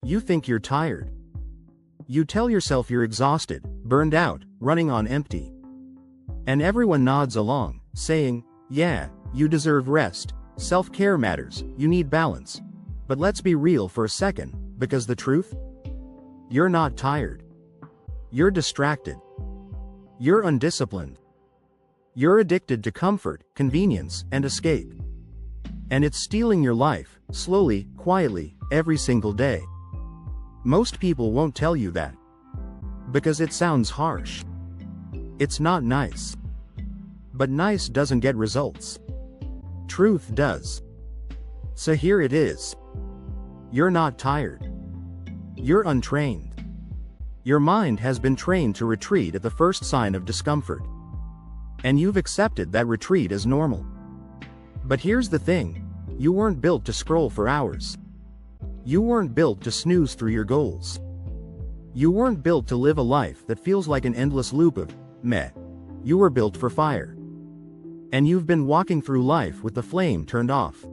You think you're tired. You tell yourself you're exhausted, burned out, running on empty. And everyone nods along, saying, yeah, you deserve rest, self-care matters, you need balance. But let's be real for a second, because the truth? You're not tired. You're distracted. You're undisciplined. You're addicted to comfort, convenience, and escape. And it's stealing your life, slowly, quietly, every single day. Most people won't tell you that. Because it sounds harsh. It's not nice. But nice doesn't get results. Truth does. So here it is. You're not tired. You're untrained. Your mind has been trained to retreat at the first sign of discomfort. And you've accepted that retreat as normal. But here's the thing. You weren't built to scroll for hours. You weren't built to snooze through your goals. You weren't built to live a life that feels like an endless loop of meh. You were built for fire. And you've been walking through life with the flame turned off.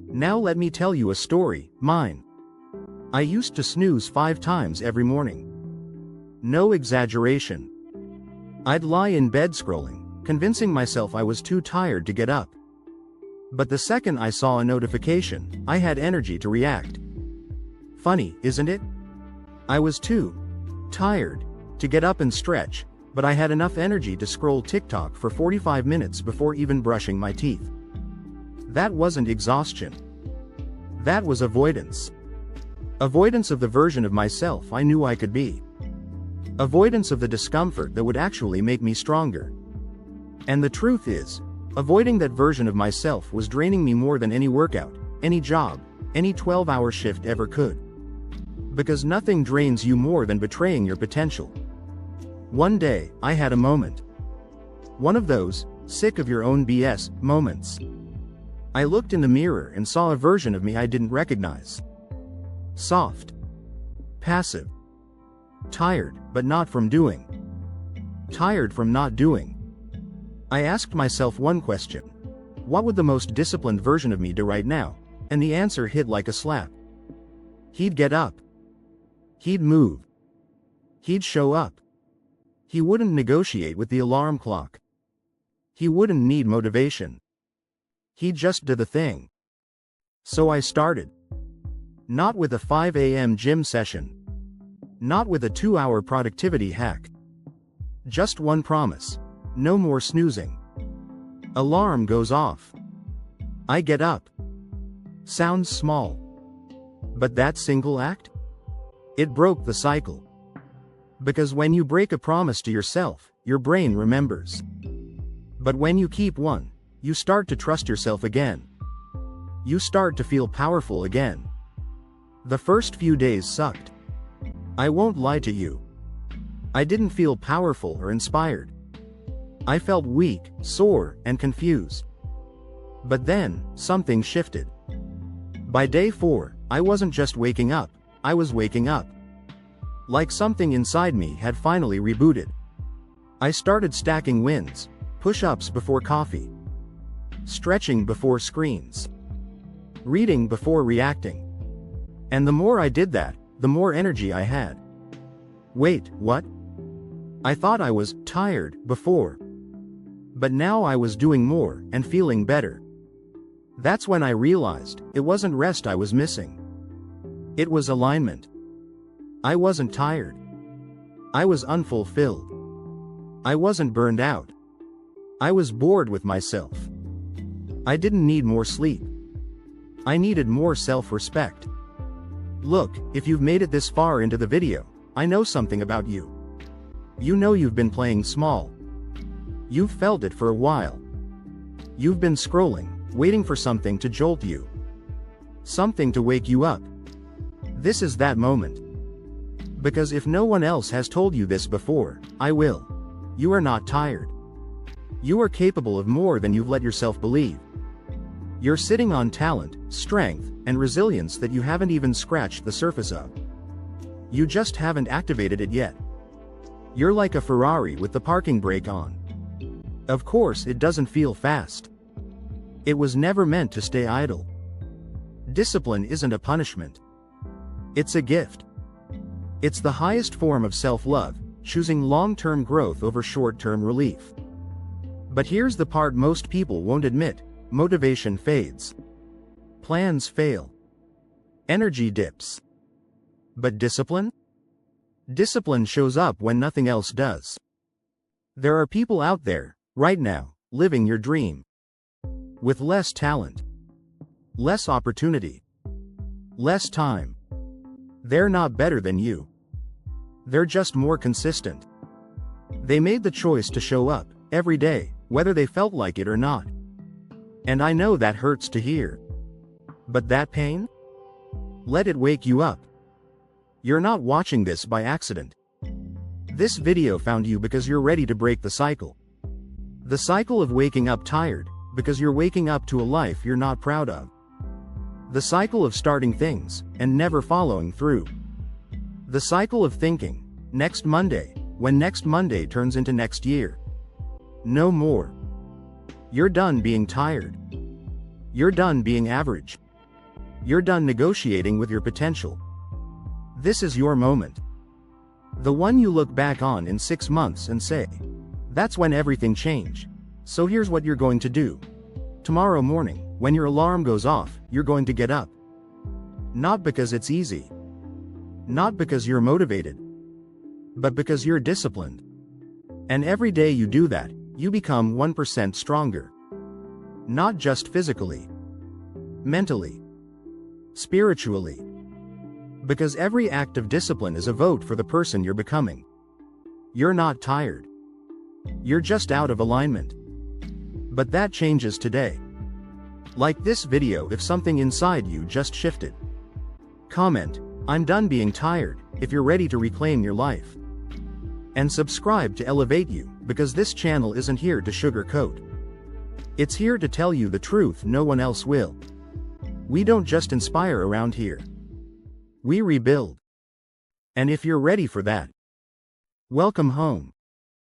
Now let me tell you a story, mine. I used to snooze 5 times every morning. No exaggeration. I'd lie in bed scrolling, convincing myself I was too tired to get up. But the second I saw a notification, I had energy to react. Funny, isn't it? I was too tired to get up and stretch, but I had enough energy to scroll TikTok for 45 minutes before even brushing my teeth. That wasn't exhaustion. That was avoidance. Avoidance of the version of myself I knew I could be. Avoidance of the discomfort that would actually make me stronger. And the truth is, avoiding that version of myself was draining me more than any workout, any job, any 12-hour shift ever could. Because nothing drains you more than betraying your potential. One day, I had a moment. One of those, sick of your own BS, moments. I looked in the mirror and saw a version of me I didn't recognize. Soft. Passive. Tired, but not from doing. Tired from not doing. I asked myself one question. What would the most disciplined version of me do right now? And the answer hit like a slap. He'd get up. He'd move. He'd show up. He wouldn't negotiate with the alarm clock. He wouldn't need motivation. He'd just do the thing. So I started. Not with a 5 a.m. gym session. Not with a 2-hour productivity hack. Just one promise. No more snoozing. Alarm goes off. I get up. Sounds small. But that single act? It broke the cycle. Because when you break a promise to yourself, your brain remembers. But when you keep one, you start to trust yourself again. You start to feel powerful again. The first few days sucked. I won't lie to you. I didn't feel powerful or inspired. I felt weak, sore, and confused. But then, something shifted. By day 4, I wasn't just waking up, I was waking up. Like something inside me had finally rebooted. I started stacking wins, push-ups before coffee. Stretching before screens. Reading before reacting. And the more I did that, the more energy I had. Wait, what? I thought I was tired before. But now I was doing more and feeling better. That's when I realized it wasn't rest I was missing. It was alignment. I wasn't tired. I was unfulfilled. I wasn't burned out. I was bored with myself. I didn't need more sleep. I needed more self-respect. Look, if you've made it this far into the video, I know something about you. You know you've been playing small. You've felt it for a while. You've been scrolling, waiting for something to jolt you. Something to wake you up. This is that moment. Because if no one else has told you this before, I will. You are not tired. You are capable of more than you've let yourself believe. You're sitting on talent, strength, and resilience that you haven't even scratched the surface of. You just haven't activated it yet. You're like a Ferrari with the parking brake on. Of course, it doesn't feel fast. It was never meant to stay idle. Discipline isn't a punishment. It's a gift. It's the highest form of self-love, choosing long-term growth over short-term relief. But here's the part most people won't admit: motivation fades. Plans fail. Energy dips. But discipline? Discipline shows up when nothing else does. There are people out there, right now, living your dream. With less talent. Less opportunity. Less time. They're not better than you. They're just more consistent. They made the choice to show up, every day, whether they felt like it or not. And I know that hurts to hear. But that pain? Let it wake you up. You're not watching this by accident. This video found you because you're ready to break the cycle. The cycle of waking up tired, because you're waking up to a life you're not proud of. The cycle of starting things, and never following through. The cycle of thinking, next Monday, when next Monday turns into next year. No more. You're done being tired. You're done being average. You're done negotiating with your potential. This is your moment. The one you look back on in 6 months and say, that's when everything changed. So here's what you're going to do. Tomorrow morning, when your alarm goes off, you're going to get up. Not because it's easy. Not because you're motivated. But because you're disciplined. And every day you do that, you become 1% stronger. Not just physically. Mentally. Spiritually. Because every act of discipline is a vote for the person you're becoming. You're not tired. You're just out of alignment. But that changes today. Like this video if something inside you just shifted. Comment, "I'm done being tired," if you're ready to reclaim your life. And subscribe to Elevate You, because this channel isn't here to sugarcoat. It's here to tell you the truth no one else will. We don't just inspire around here. We rebuild. And if you're ready for that, welcome home.